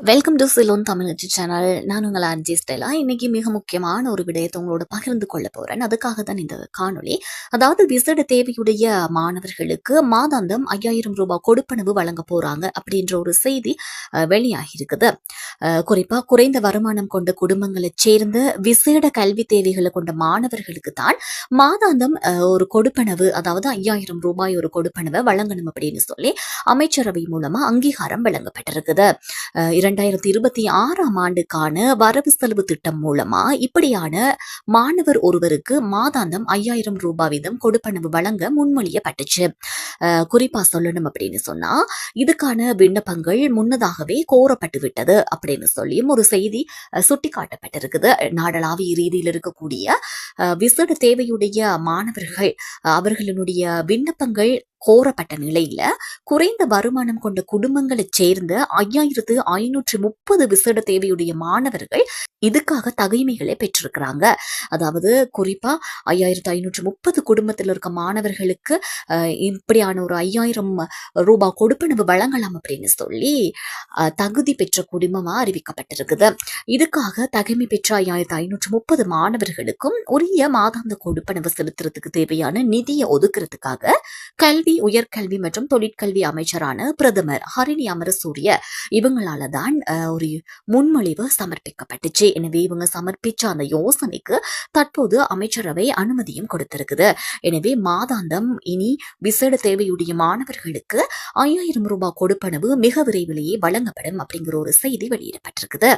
Welcome to Ceylon Tamil channel. நான் உங்கள் RJ Stella. இன்னைக்கு மிக முக்கியமான ஒரு விடயத்தை உங்களோட பகிர்ந்து கொள்ள போறேன். அதுக்காக தான் இந்த காணொளி. அதாவது விசேட தேவையுடைய மாணவர்களுக்கு மாதாந்தம் 5000 ரூபாய் கொடுப்பனவு வழங்க போறாங்க அப்படின்ற ஒரு செய்தி வெளியாகி இருக்குது. குறிப்பா குறைந்த வருமானம் கொண்ட குடும்பங்களைச் சேர்ந்த விசேட கல்வி தேவைகளை கொண்ட மாணவர்களுக்கு தான் மாதாந்தம் ஒரு கொடுப்பனவு, அதாவது 5000 ரூபாய் ஒரு கொடுப்பனவை வழங்கணும் அப்படின்னு சொல்லி அமைச்சரவை மூலமா அங்கீகாரம் வழங்கப்பட்டிருக்குது. 2026ஆம் ஆண்டுக்கான வரவு செலவு திட்டம் மூலமா இப்படியான மாணவர் ஒருவருக்கு மாதாந்தம் 5000 ரூபாய் வீதம் கொடுப்பனவு வழங்க முன்மொழியப்பட்டுச்சு. குறிப்பா சொல்லணும் அப்படின்னு சொன்னா, இதுக்கான விண்ணப்பங்கள் முன்னதாகவே கோரப்பட்டு விட்டது அப்படின்னு சொல்லியும் ஒரு செய்தி சுட்டிக்காட்டப்பட்டிருக்குது. நாடளாவிய ரீதியில் இருக்கக்கூடிய விசேட தேவையுடைய மாணவர்கள் அவர்களுடைய விண்ணப்பங்கள் கோரப்பட்ட நிலையில குறைந்த வருமானம் கொண்ட குடும்பங்களைச் சேர்ந்த 5530 விசேட தேவையுடைய மாணவர்கள் இதுக்காக தகைமைகளை பெற்றிருக்கிறாங்க. அதாவது குறிப்பா 5530 குடும்பத்தில் இருக்க மாணவர்களுக்கு இப்படியான ஒரு 5000 ரூபாய் கொடுப்பனவு வழங்கலாம் அப்படின்னு சொல்லி தகுதி பெற்ற குடும்பமா அறிவிக்கப்பட்டிருக்குது. இதுக்காக தகைமை பெற்ற 5530 மாணவர்களுக்கும் உரிய மாதாந்த கொடுப்பனவு செலுத்துறதுக்கு தேவையான நிதியை ஒதுக்குறதுக்காக கல்வி, உயர்கல்வி மற்றும் தொழிற்கல்வி அமைச்சரான பிரதமர் ஹரிணி அமரசூரிய இவங்களால தான் ஒரு முன்மொழிவு சமர்ப்பிக்கப்பட்டுச்சு. எனவே இவங்க சமர்ப்பிச்ச அந்த யோசனைக்கு தற்போது அமைச்சரவை அனுமதியும் கொடுத்திருக்குது. எனவே மாதாந்தம் இனி விசேட தேவையுடைய மாணவர்களுக்கு 5000 ரூபாய் கொடுப்பனவு மிக விரைவிலேயே வழங்கப்படும் அப்படிங்கிற ஒரு செய்தி வெளியிடப்பட்டிருக்குது.